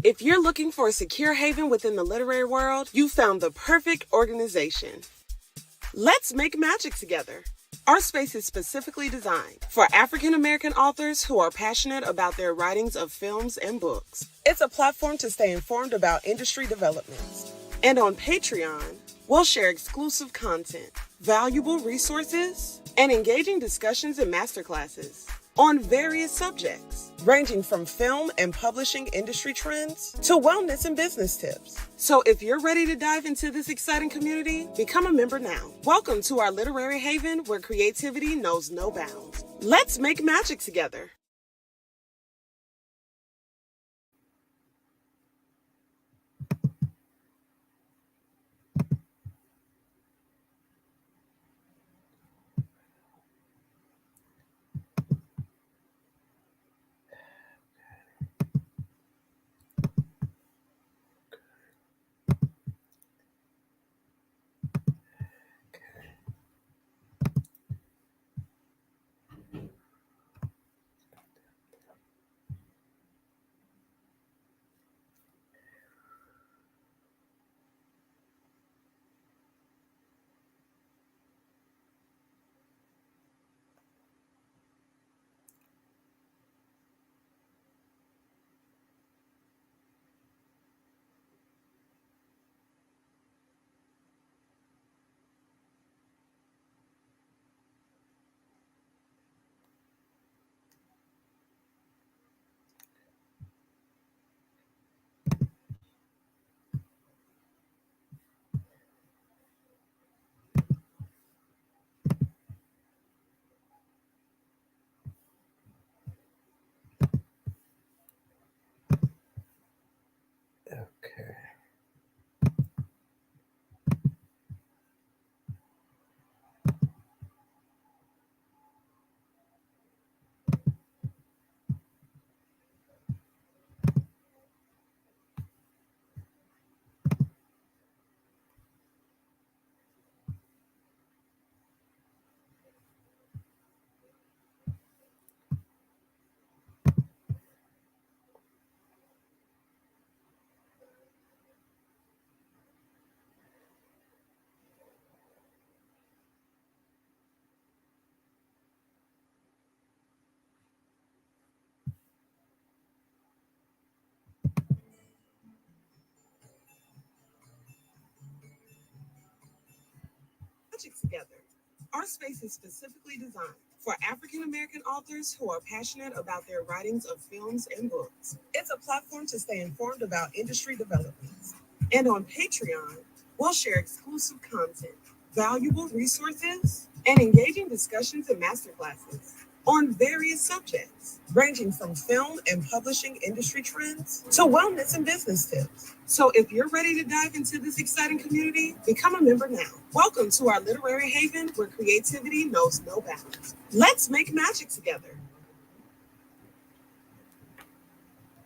If you're looking for a secure haven within the literary world, you found the perfect organization. Let's make magic together. Our space is specifically designed for African American authors who are passionate about their writings of films and books. It's a platform to stay informed about industry developments. And on Patreon, we'll share exclusive content, valuable resources, and engaging discussions and masterclasses on various subjects, ranging from film and publishing industry trends to wellness and business tips. So if you're ready to dive into this exciting community, become a member now. Welcome to our literary haven where creativity knows no bounds. Let's make magic together. Okay. Magic together. Our space is specifically designed for African American authors who are passionate about their writings of films and books. It's a platform to stay informed about industry developments. And on Patreon, we'll share exclusive content, valuable resources, and engaging discussions and masterclasses on various subjects, ranging from film and publishing industry trends to wellness and business tips. So if you're ready to dive into this exciting community, become a member now. Welcome to our literary haven where creativity knows no bounds. Let's make magic together.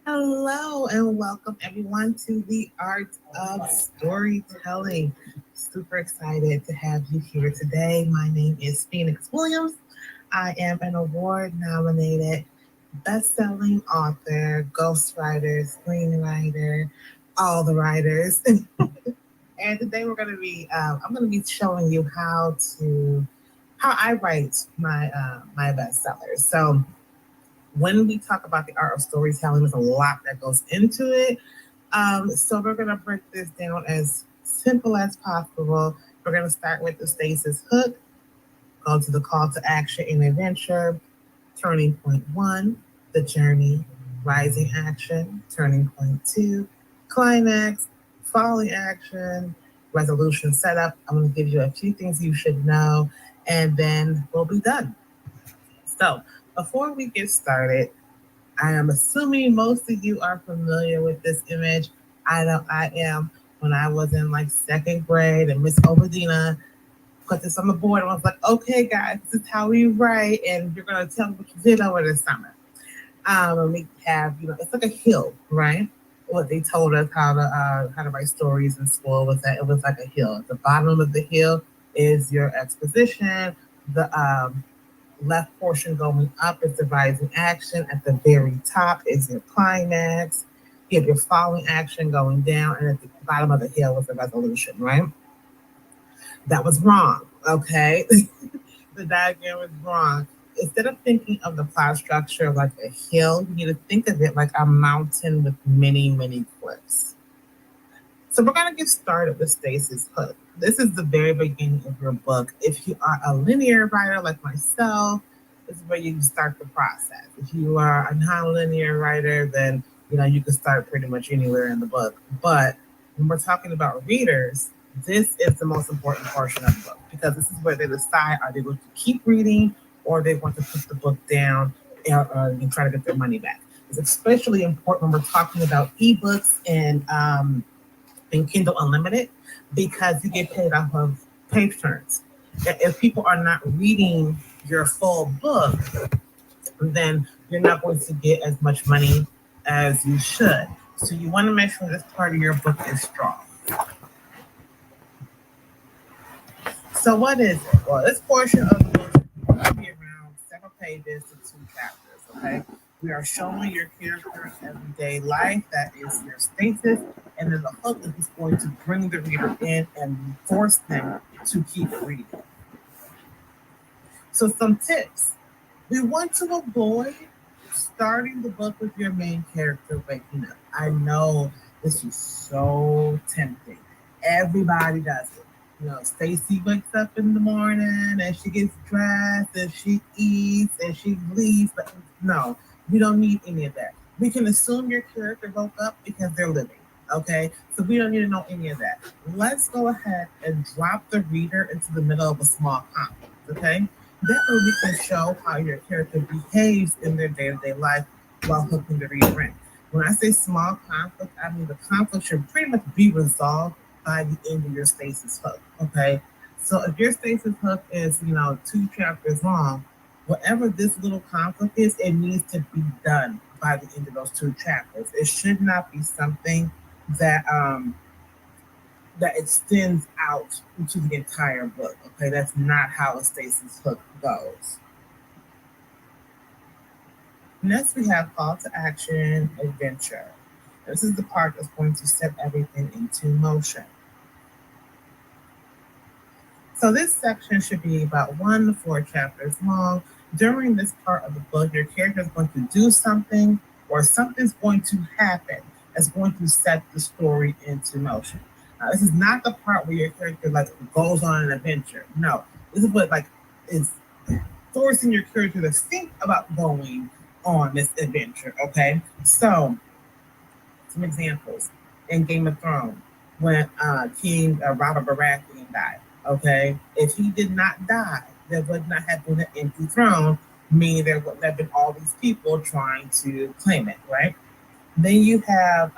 Hello and welcome everyone to the Art of Storytelling. Super excited to have you here today. My name is Phoenix Williams. I am an award-nominated best-selling author, ghostwriter, screenwriter, all the writers. And today I'm going to be showing you how I write my bestsellers. So when we talk about the art of storytelling, there's a lot that goes into it. So we're going to break this down as simple as possible. We're going to start with the stasis hook, go to the call to action and adventure, turning point 1, the journey, rising action, turning point 2, climax, falling action, resolution setup. I'm going to give you a few things you should know, and then we'll be done. So before we get started, I am assuming most of you are familiar with this image. I know I am. When I was in like second grade and Miss Obadina put this on the board and I was like, okay guys, this is how we write and you're going to tell me what you did over the summer. And we have, it's like a hill, right? What they told us how to write stories in school was that it was like a hill. At the bottom of the hill is your exposition. The left portion going up is the rising action. At the very top is your climax. You have your following action going down, and at the bottom of the hill was the resolution, right? That was wrong, okay? The diagram is wrong. Instead of thinking of the plot structure like a hill, you need to think of it like a mountain with many, many cliffs. So we're going to get started with Stacy's Hook. This is the very beginning of your book. If you are a linear writer like myself, this is where you start the process. If you are a non-linear writer, then you can start pretty much anywhere in the book. But when we're talking about readers, this is the most important portion of the book because this is where they decide are they going to keep reading or they want to put the book down and try to get their money back. It's especially important when we're talking about ebooks and Kindle Unlimited because you get paid off of page turns. If people are not reading your full book, then you're not going to get as much money as you should. So you want to make sure this part of your book is strong. So what is it? Well, this portion of the book will be around several pages to 2 chapters, okay? We are showing your character's everyday life, that is your status, and then the hook is going to bring the reader in and force them to keep reading. So some tips. We want to avoid starting the book with your main character waking up. I know this is so tempting. Everybody does it. Stacy wakes up in the morning and she gets dressed and she eats and she leaves. But no, we don't need any of that. We can assume your character woke up because they're living. Okay, so we don't need to know any of that. Let's go ahead and drop the reader into the middle of a small conflict. Okay, that way we can show how your character behaves in their day-to-day life while hooking the reader in. When I say small conflict, I mean the conflict should pretty much be resolved by the end of your stasis hook. Okay, so if your stasis hook is 2 chapters long, whatever this little conflict is, it needs to be done by the end of those 2 chapters. It should not be something that that extends out into the entire book. Okay, that's not how a stasis hook goes. Next, we have call to action, adventure. This is the part that's going to set everything into motion. So this section should be about 1 to 4 chapters long. During this part of the book, your character is going to do something or something's going to happen that's going to set the story into motion. This is not the part where your character goes on an adventure. No, this is what is forcing your character to think about going on this adventure. Okay, so some examples in Game of Thrones when King Robert Baratheon died. Okay, if he did not die, there would not have been an empty throne, meaning there would have been all these people trying to claim it, right? Then you have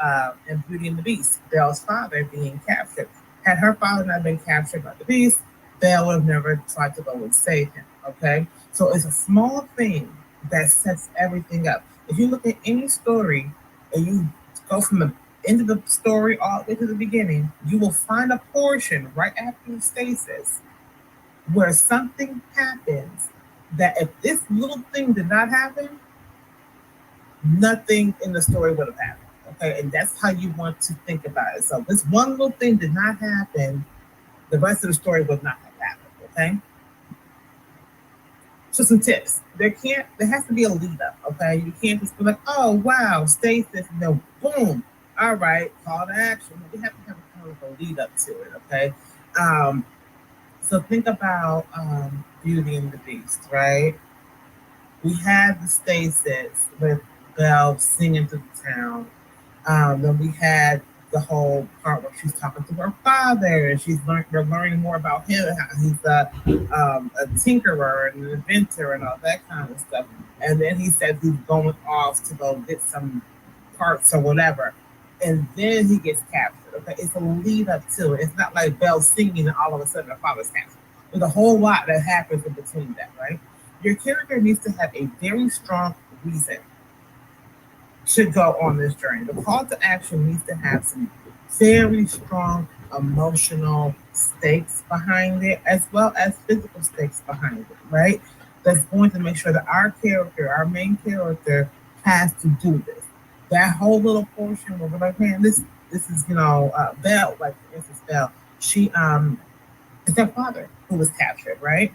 in Beauty and the Beast, Belle's father being captured. Had her father not been captured by the Beast, Belle would have never tried to go and save him. Okay, so it's a small thing that sets everything up. If you look at any story and you go from the end of the story all the way to the beginning, you will find a portion right after the stasis where something happens that if this little thing did not happen, nothing in the story would have happened. Okay, and that's how you want to think about it. So this one little thing did not happen, the rest of the story would not have happened. Okay. So some tips. There has to be a lead up. Okay, you can't just be like, oh wow, stasis, no, boom. All right, call to action. We have to have a kind of a lead up to it. Okay. So think about Beauty and the Beast, right? We had the stasis with Belle singing to the town. Then we had the whole part where she's talking to her father, and we're learning more about him, how he's a tinkerer and an inventor and all that kind of stuff. And then he says he's going off to go get some parts or whatever, and then he gets captured. Okay, it's a lead up to it. It's not like Belle singing and all of a sudden her father's captured. There's a whole lot that happens in between that, right? Your character needs to have a very strong reason to go on this journey. The call to action needs to have some very strong emotional stakes behind it, as well as physical stakes behind it, right? That's going to make sure that our main character, has to do this. That whole little portion where we're like, man, this is Belle, like for instance, Belle. She it's their father who was captured, right?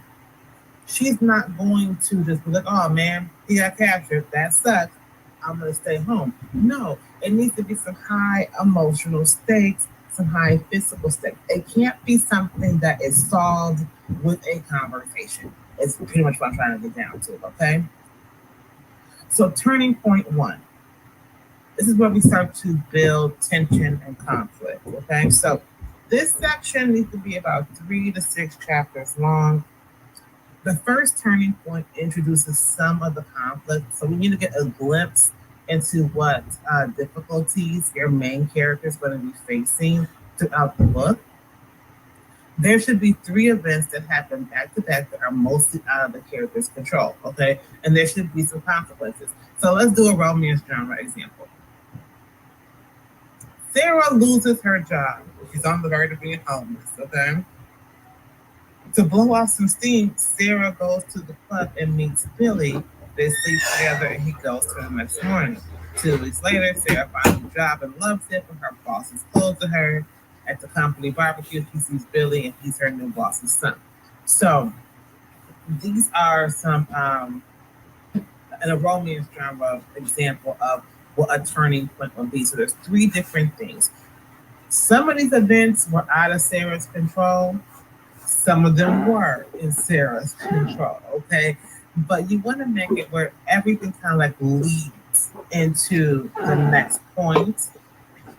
She's not going to just be like, oh man, he got captured. That sucks. I'm gonna stay home. No, it needs to be some high emotional stakes, some high physical stakes. It can't be something that is solved with a conversation. It's pretty much what I'm trying to get down to. Okay. So turning point one. This is where we start to build tension and conflict. Okay. So this section needs to be about 3 to 6 chapters long. The first turning point introduces some of the conflict, so we need to get a glimpse into what difficulties your main character is going to be facing throughout the book. There should be 3 events that happen back to back that are mostly out of the character's control, okay? And there should be some consequences. So let's do a romance genre example. Sarah loses her job. She's on the verge of being homeless, okay? To blow off some steam, Sarah goes to the club and meets Billy. They sleep together and he goes to her the next morning. 2 weeks later, Sarah finds a job and loves it, but her boss is cold to her. At the company barbecue, she sees Billy and he's her new boss's son. So these are some in a romance drama example of what a turning point will be. So there's 3 different things. Some of these events were out of Sarah's control. Some of them were in Sarah's control, okay? But you want to make it where everything kind of like leads into the next point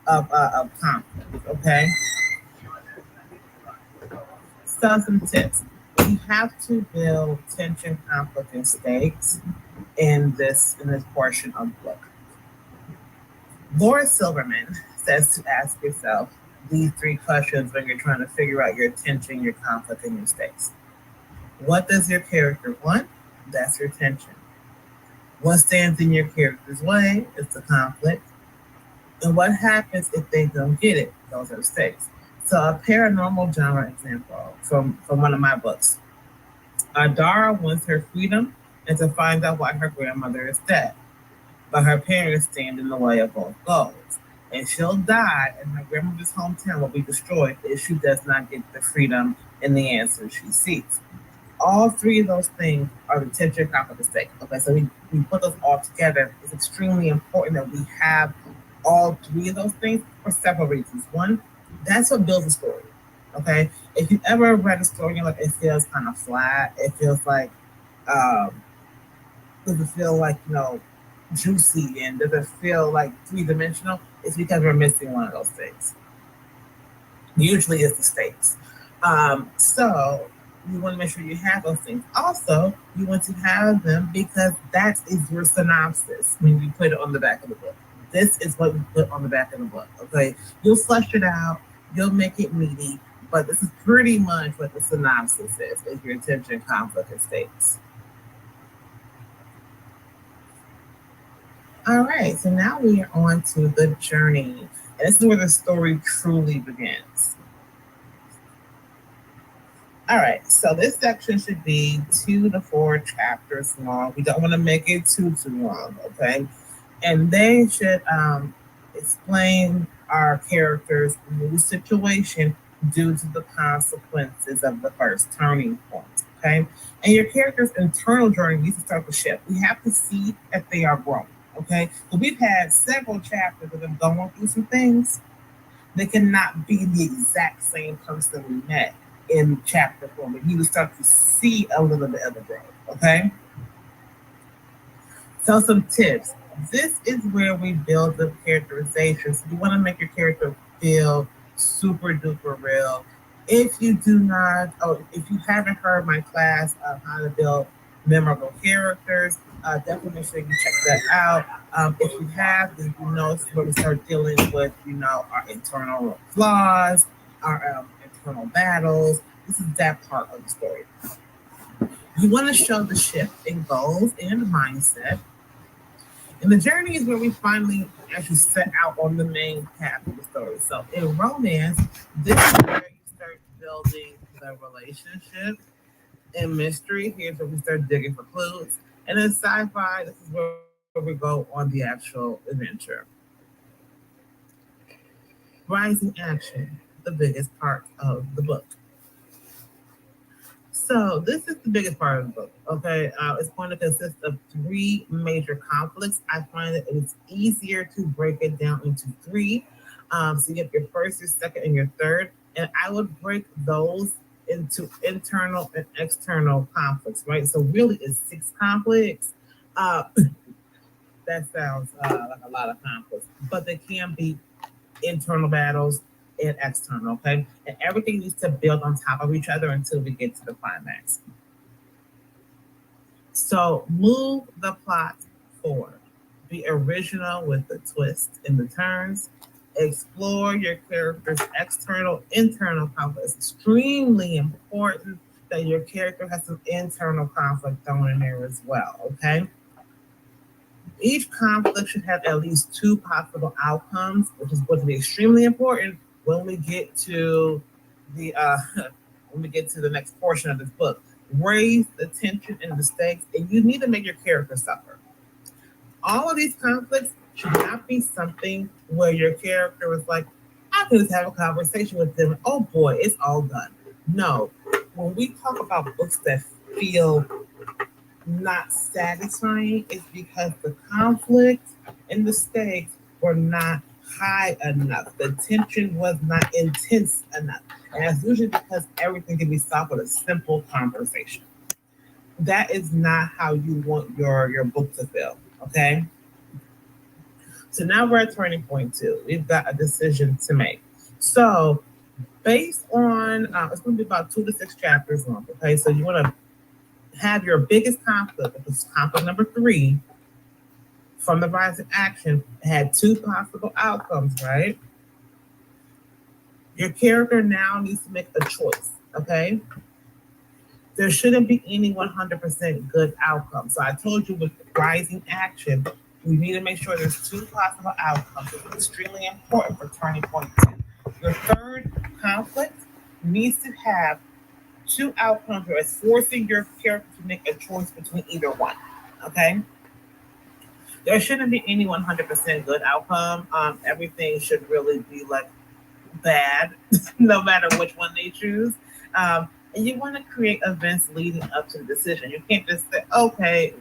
of conflict, okay? So some tips. You have to build tension, conflict, and stakes in this portion of the book. Laura Silverman says to ask yourself these 3 questions when you're trying to figure out your tension, your conflict, and your stakes. What does your character want? That's your tension. What stands in your character's way is the conflict. And what happens if they don't get it? Those are the stakes. So a paranormal genre example from one of my books. Dara wants her freedom and to find out why her grandmother is dead. But her parents stand in the way of both goals. And she'll die, and her grandmother's hometown will be destroyed if she does not get the freedom and the answer she seeks. All 3 of those things are the tension, conflict, and stake. Okay, so we put those all together. It's extremely important that we have all 3 of those things for several reasons. One, that's what builds a story. Okay, if you ever read a story and like it feels kind of flat, it feels like um, does it feel like juicy and does it feel like 3 dimensional? It's because we're missing one of those things. Usually it's the stakes. So you want to make sure you have those things. Also, you want to have them because that is your synopsis when you put it on the back of the book. This is what we put on the back of the book. Okay, you'll flesh it out, you'll make it meaty, but this is pretty much what the synopsis is your tension, conflict, and stakes. All right, so now we are on to the journey. And this is where the story truly begins. All right, so this section should be 2 to 4 chapters long. We don't want to make it too long, okay? And they should explain our character's new situation due to the consequences of the first turning point, okay? And your character's internal journey needs to start to shift. We have to see that they are growing, okay? So we've had several chapters of them going through some things. They cannot be the exact same person we met in chapter 4, but you will start to see a little bit of the growth, okay? So some tips. This is where we build the characterization. So you want to make your character feel super duper real. If you do not, or if you haven't heard my class of how to build memorable characters, definitely make sure you check that out. If you have, then you know it's where we start dealing with, our internal flaws, our internal battles. This is that part of the story. You want to show the shift in goals and mindset. And the journey is where we finally actually set out on the main path of the story. So in romance, this is where you start building the relationship. In mystery, here's where we start digging for clues. And in sci-fi, this is where we start before we go on the actual adventure. Rising action, the biggest part of the book. So this is the biggest part of the book. Okay, it's going to consist of three major conflicts. I find that it's easier to break it down into three. So you have your first, your second, and your third, and I would break those into internal and external conflicts. Right. So really, it's six conflicts. Uh, that sounds like a lot of conflicts, but they can be internal battles and external, okay? And everything needs to build on top of each other until we get to the climax. So move the plot forward. Be original with the twists and the turns. Explore your character's external, internal conflict. It's extremely important that your character has some internal conflict thrown in there as well, okay? Each conflict should have at least two possible outcomes, which is going to be extremely important when we get to the when we get to the next portion of this book. Raise the tension and the stakes, and you need to make your character suffer. All of these conflicts should not be something where your character is like, I can just have a conversation with them. Oh boy, it's all done. No, when we talk about books that feel not satisfying is because the conflict and the stakes were not high enough. The tension was not intense enough. And that's usually because everything can be solved with a simple conversation. That is not how you want your book to feel. Okay. So now we're at turning point two. We've got a decision to make. So based on it's going to be about 2 to 6 chapters long. Okay. So you want to have your biggest conflict, which is conflict number 3, from the rising action, had two possible outcomes, right? Your character now needs to make a choice, okay? There shouldn't be any 100% good outcome. So I told you with rising action, we need to make sure there's two possible outcomes. It's extremely important for turning point 2. Your third conflict needs to have two outcomes where it's forcing your character to make a choice between either one. Okay? There shouldn't be any 100% good outcome. Everything should really be like bad, no matter which one they choose. And you want to create events leading up to the decision. You can't just say, okay,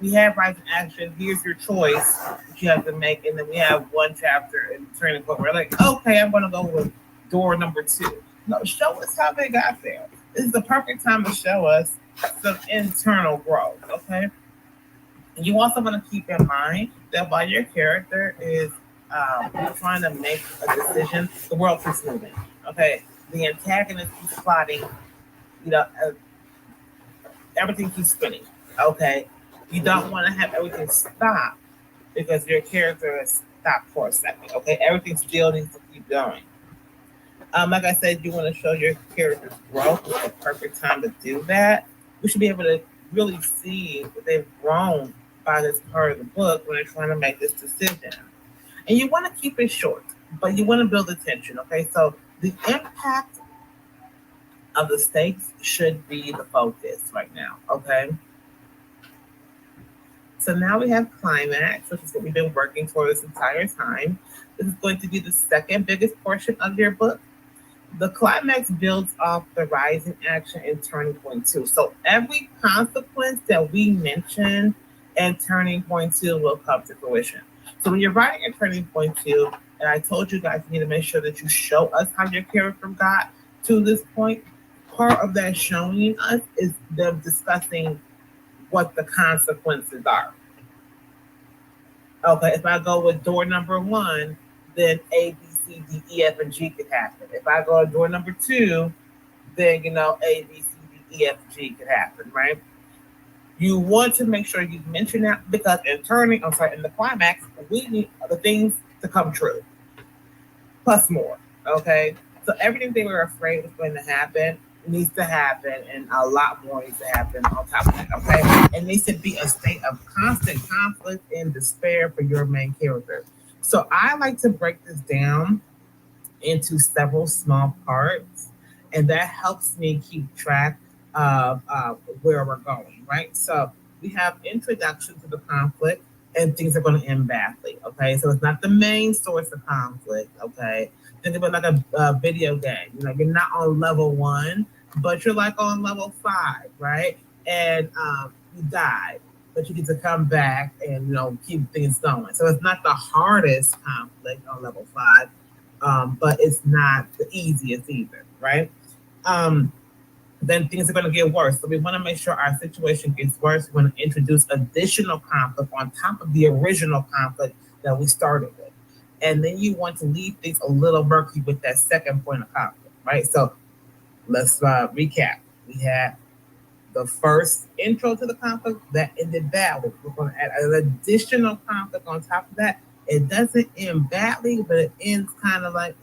we have rising action. Here's your choice that you have to make, and then we have one chapter in training point where we're like, okay, I'm going to go with door number 2. No, show us how they got there. This is the perfect time to show us some internal growth. Okay. And you also want to keep in mind that while your character is trying to make a decision, the world keeps moving. Okay. The antagonist keeps plotting. You know, everything keeps spinning. Okay. You don't want to have everything stop because your character has stopped for a second. Okay. Everything still needs to keep going. Like I said, you want to show your character's growth. It's the perfect time to do that. We should be able to really see that they've grown by this part of the book when they're trying to make this decision. And you want to keep it short, but you want to build the tension. Okay. So the impact of the stakes should be the focus right now. Okay. So now we have climax, which is what we've been working toward this entire time. This is going to be the second biggest portion of your book. The climax builds off the rising action in turning point 2. So every consequence that we mention in turning point 2 will come to fruition. So when you're writing in turning point 2, and I told you guys you need to make sure that you show us how your character got to this point, part of that showing us is them discussing what the consequences are. Okay, if I go with door number 1, then A, B, C, D, E, F, and G could happen. If I go to door number 2, then A, B, C, D, E, F, G could happen, right? You want to make sure you mention that because in the climax, we need the things to come true, plus more. Okay, so everything they were afraid was going to happen needs to happen, and a lot more needs to happen on top of that. Okay, it needs to be a state of constant conflict and despair for your main character. So I like to break this down into several small parts, and that helps me keep track of where we're going. Right. So we have introduction to the conflict. and things are going to end badly. Okay, so it's not the main source of conflict. Okay, think of it like a video game. You're not on level 1, but you're like on level 5, right? And you died, but you get to come back and keep things going. So it's not the hardest conflict on level 5, but it's not the easiest either, right? Um, then things are going to get worse. So we want to make sure our situation gets worse. We want to introduce additional conflict on top of the original conflict that we started with. And then you want to leave things a little murky with that second point of conflict, right? So let's recap. We had the first intro to the conflict that ended badly. We're going to add an additional conflict on top of that. It doesn't end badly, but it ends kind of like,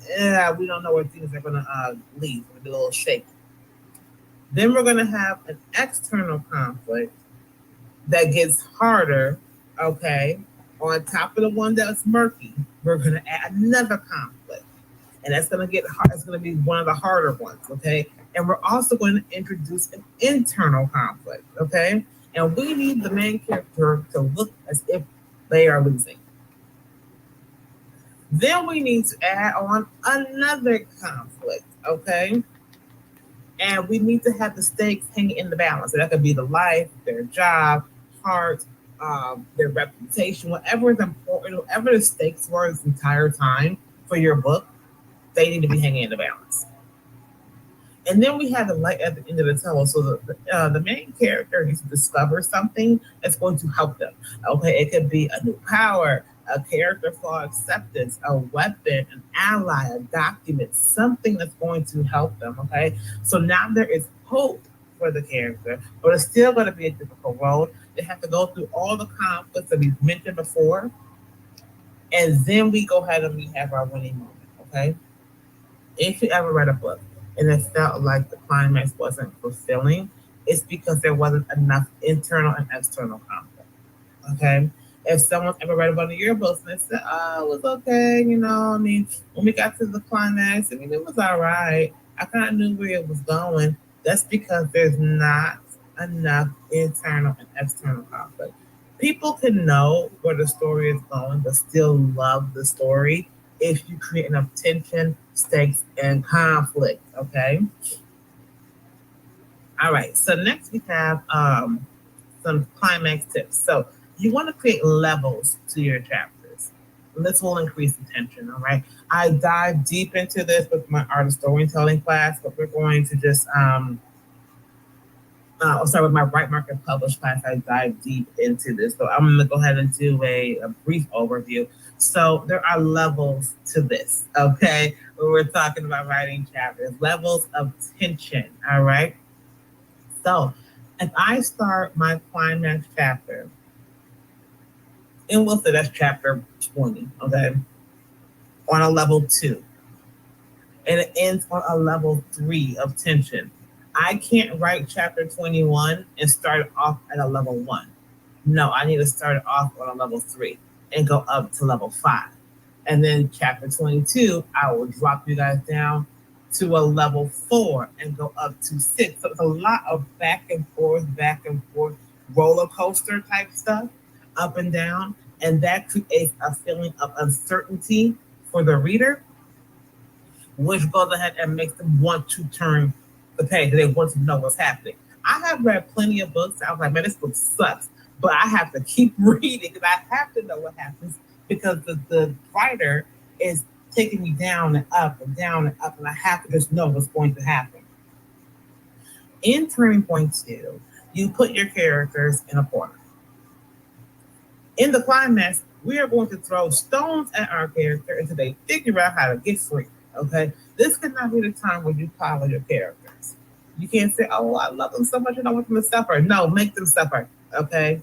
we don't know where things are going to lead. We're going to be a little shaky. Then we're going to have an external conflict that gets harder, okay? On top of the one that's murky, we're going to add another conflict. And that's going to get hard. It's going to be one of the harder ones, okay? And we're also going to introduce an internal conflict, okay? And we need the main character to look as if they are losing. Then we need to add on another conflict, okay? And we need to have the stakes hanging in the balance. So that could be the life, their job, heart, their reputation, whatever is important, whatever the stakes were this entire time for your book, they need to be hanging in the balance. And then we have the light at the end of the tunnel. So the main character needs to discover something that's going to help them. Okay, it could be a new power, a character flaw acceptance, a weapon, an ally, a document, something that's going to help them. Okay, so now there is hope for the character, but it's still going to be a difficult road. They have to go through all the conflicts that we've mentioned before, and then we go ahead and we have our winning moment. Okay, if you ever read a book and it felt like the climax wasn't fulfilling, it's because there wasn't enough internal and external conflict. Okay? If someone's ever read one of your books and they said, oh, it was okay, when we got to the climax, it was all right. I kind of knew where it was going. That's because there's not enough internal and external conflict. People can know where the story is going, but still love the story if you create enough tension, stakes, and conflict. Okay. All right. So next we have some climax tips. So you want to create levels to your chapters. And this will increase the tension. All right. I dive deep into this with my art of storytelling class, but we're going to just with my Write Mark and Publish class, I dive deep into this. So I'm going to go ahead and do a brief overview. So there are levels to this, okay? When we're talking about writing chapters, levels of tension, all right? So if I start my climax chapter, and we'll say that's chapter 20, okay, on a level 2, and it ends on a level 3 of tension, I can't write chapter 21 and start off at a level 1. No, I need to start off on a level 3 and go up to level 5. And then chapter 22, I will drop you guys down to a level 4 and go up to 6. So it's a lot of back and forth, roller coaster type stuff, up and down. And that creates a feeling of uncertainty for the reader, which goes ahead and makes them want to turn the page. They want to know what's happening. I have read plenty of books. I was like, man, this book sucks. But I have to keep reading because I have to know what happens because the writer is taking me down and up and down and up, and I have to just know what's going to happen. In Turning Point 2, you put your characters in a corner. In the climax, we are going to throw stones at our character until they figure out how to get free. Okay? This cannot be the time when you coddle your characters. You can't say, oh, I love them so much and I want them to suffer. No, make them suffer. Okay?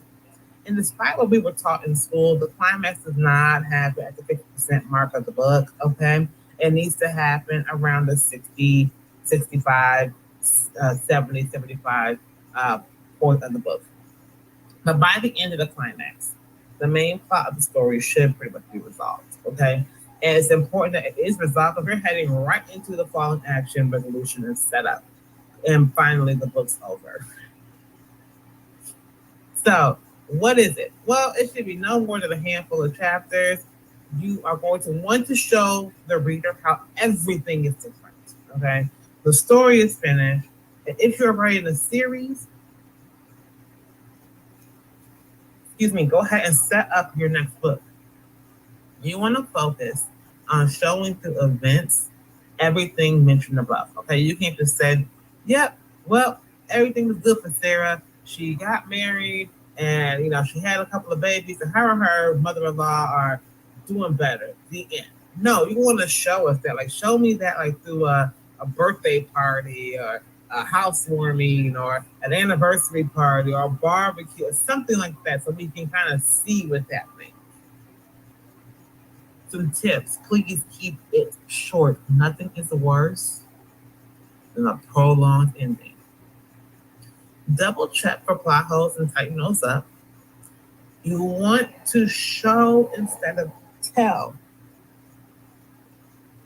And despite what we were taught in school, the climax does not happen at the 50% mark of the book. Okay? It needs to happen around the 60, 65, 70, 75 point of the book. But by the end of the climax, the main plot of the story should pretty much be resolved. Okay? And it's important that it is resolved because we're heading right into the fall in action, resolution, and setup. And finally, the book's over. So What is it? Well, it should be no more than a handful of chapters. You are going to want to show the reader how everything is different. Okay, the story is finished. And if you're writing a series, go ahead and set up your next book. You want to focus on showing through events everything mentioned above. Okay, you can't just say, "Yep, well, everything was good for Sarah. She got married, and she had a couple of babies, and her mother-in-law are doing better." The end. No, you want to show us that. Like, show me that, like through a birthday party or a housewarming or an anniversary party or a barbecue or something like that, so we can kind of see what that means. Some tips. Please keep it short. Nothing is worse than a prolonged ending. Double check for plot holes and tighten those up. You want to show instead of tell.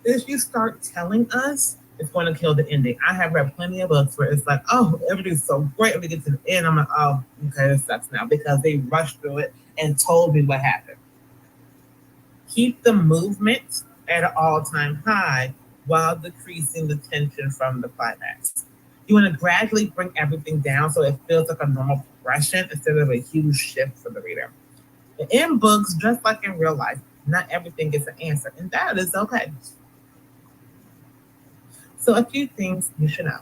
If you start telling us, it's going to kill the ending. I have read plenty of books where it's like, oh, everything's so great. When we get to the end, I'm like, oh, okay, this sucks now because they rushed through it and told me what happened. Keep the movement at an all-time high while decreasing the tension from the climax. You want to gradually bring everything down so it feels like a normal progression instead of a huge shift for the reader. In books, just like in real life, not everything gets an answer, and that is okay. So, a few things you should know.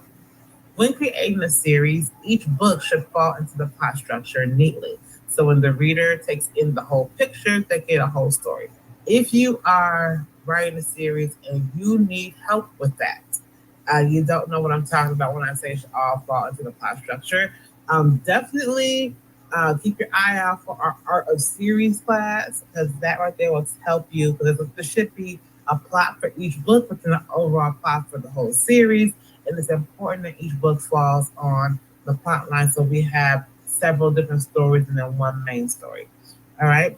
When creating a series, each book should fall into the plot structure neatly. So, when the reader takes in the whole picture, they get a whole story. If you are writing a series and you need help with that, you don't know what I'm talking about when I say it should all fall into the plot structure, definitely keep your eye out for our Art of Series class because that right there will help you because there should be a plot for each book, but then an overall plot for the whole series. And it's important that each book falls on the plot line so we have several different stories and then one main story. All right.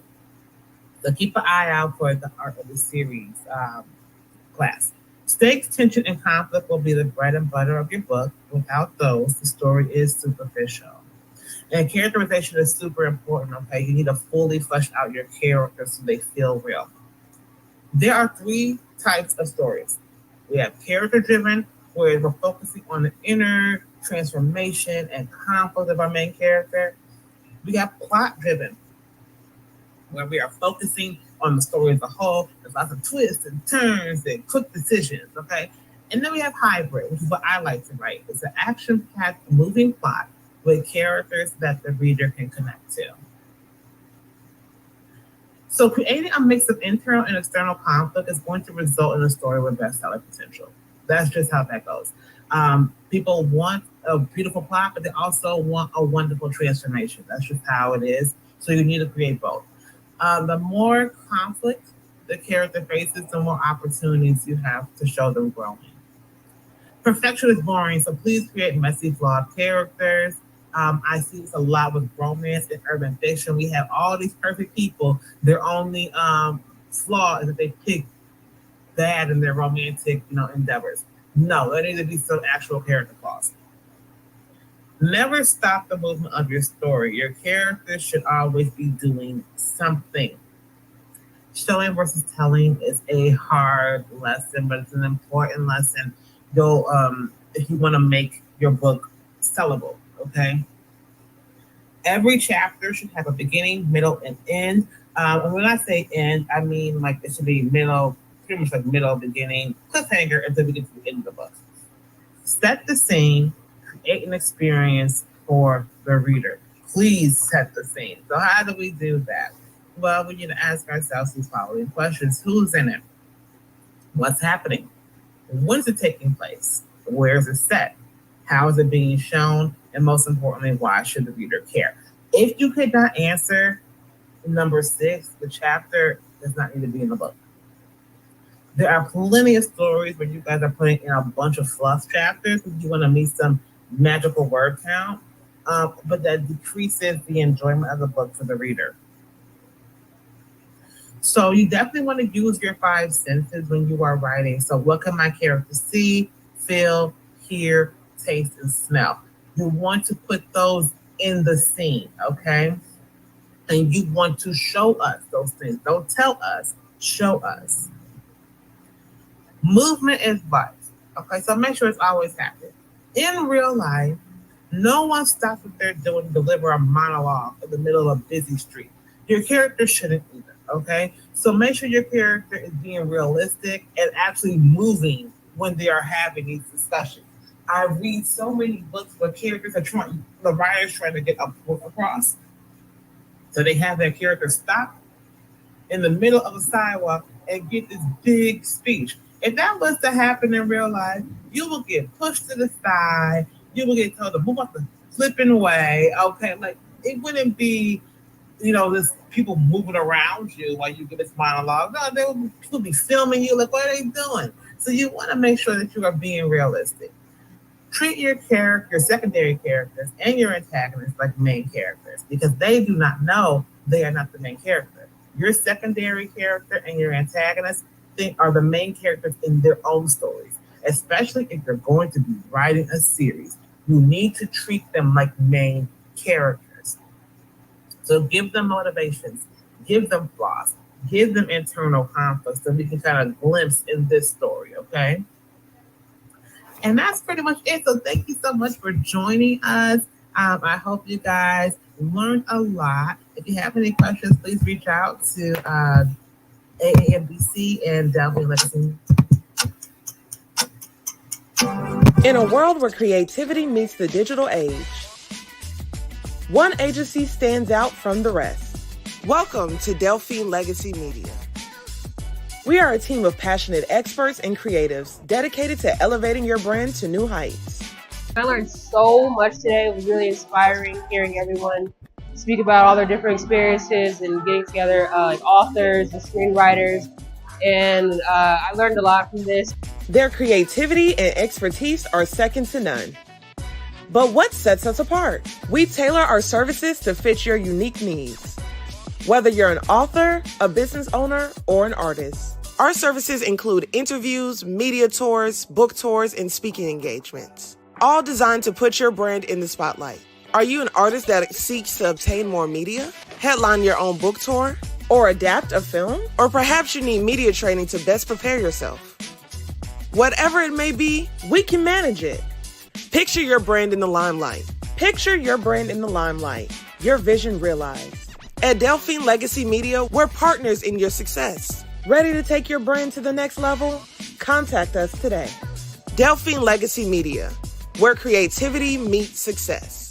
So keep an eye out for the Art of the Series class. Stakes, tension, and conflict will be the bread and butter of your book. Without those, the story is superficial. And characterization is super important, okay? You need to fully flesh out your characters so they feel real. There are three types of stories. We have character driven, where we're focusing on the inner transformation and conflict of our main character. We have plot driven, where we are focusing on the story as a whole. There's lots of twists and turns and quick decisions, okay? And then we have hybrid, which is what I like to write. It's an action-packed moving plot with characters that the reader can connect to. So creating a mix of internal and external conflict is going to result in a story with bestseller potential. That's just how that goes. People want a beautiful plot, but they also want a wonderful transformation. That's just how it is. So you need to create both. The more conflict the character faces, the more opportunities you have to show them growing. Perfection is boring, so please create messy, flawed characters. I see this a lot with romance and urban fiction. We have all these perfect people. Their only flaw is that they pick bad in their romantic, endeavors. No, there needs to be some actual character flaws. Never stop the movement of your story. Your characters should always be doing something. Showing versus telling is a hard lesson, but it's an important lesson. Though, if you want to make your book sellable, okay. Every chapter should have a beginning, middle, and end. And when I say end, I mean like it should be middle, pretty much like middle, beginning, cliffhanger until we get to the end of the book. Set the scene, create an experience for the reader. Please set the scene. So how do we do that? Well, we need to ask ourselves these following questions. Who's in it? What's happening? When's it taking place? Where is it set? How is it being shown? And most importantly, why should the reader care? If you could not answer number 6, the chapter does not need to be in the book. There are plenty of stories where you guys are putting in a bunch of fluff chapters because you want to meet some magical word count, but that decreases the enjoyment of the book for the reader. So you definitely want to use your 5 senses when you are writing. So what can my character see, feel, hear, taste, and smell? You want to put those in the scene, okay? and you want to show us those things. Don't tell us, show us. Movement is vital. Okay, so make sure it's always happening. In real life, no one stops what they're doing to deliver a monologue in the middle of a busy street. Your character shouldn't either, okay? So make sure your character is being realistic and actually moving when they are having these discussions. I read so many books where characters are trying, the writer's trying to get a point across. So they have their character stop in the middle of a sidewalk and get this big speech. If that was to happen in real life, you will get pushed to the side. You will get told to move up the flipping way. Okay, like it wouldn't be, this people moving around you while you give this monologue. No, people be filming you. Like, what are they doing? So you want to make sure that you are being realistic. Treat your secondary characters, and your antagonists like main characters because they do not know they are not the main character. Your secondary character and your antagonist are the main characters in their own stories, especially if you're going to be writing a series. You need to treat them like main characters. So give them motivations, give them flaws, give them internal conflicts so we can kind of glimpse in this story, okay? And that's pretty much it. So thank you so much for joining us. I hope you guys learned a lot. If you have any questions, please reach out to AAMBC and Delphi Legacy. In a world where creativity meets the digital age, one agency stands out from the rest. Welcome to Delphine Legacy Media. We are a team of passionate experts and creatives dedicated to elevating your brand to new heights. I learned so much today. It was really inspiring hearing everyone speak about all their different experiences and getting together like authors and screenwriters. And I learned a lot from this. Their creativity and expertise are second to none. But what sets us apart? We tailor our services to fit your unique needs. Whether you're an author, a business owner, or an artist, our services include interviews, media tours, book tours, and speaking engagements, all designed to put your brand in the spotlight. Are you an artist that seeks to obtain more media, headline your own book tour, or adapt a film? Or perhaps you need media training to best prepare yourself. Whatever it may be, we can manage it. Picture your brand in the limelight. Picture your brand in the limelight. Your vision realized. At Delphine Legacy Media, we're partners in your success. Ready to take your brand to the next level? Contact us today. Delphine Legacy Media, where creativity meets success.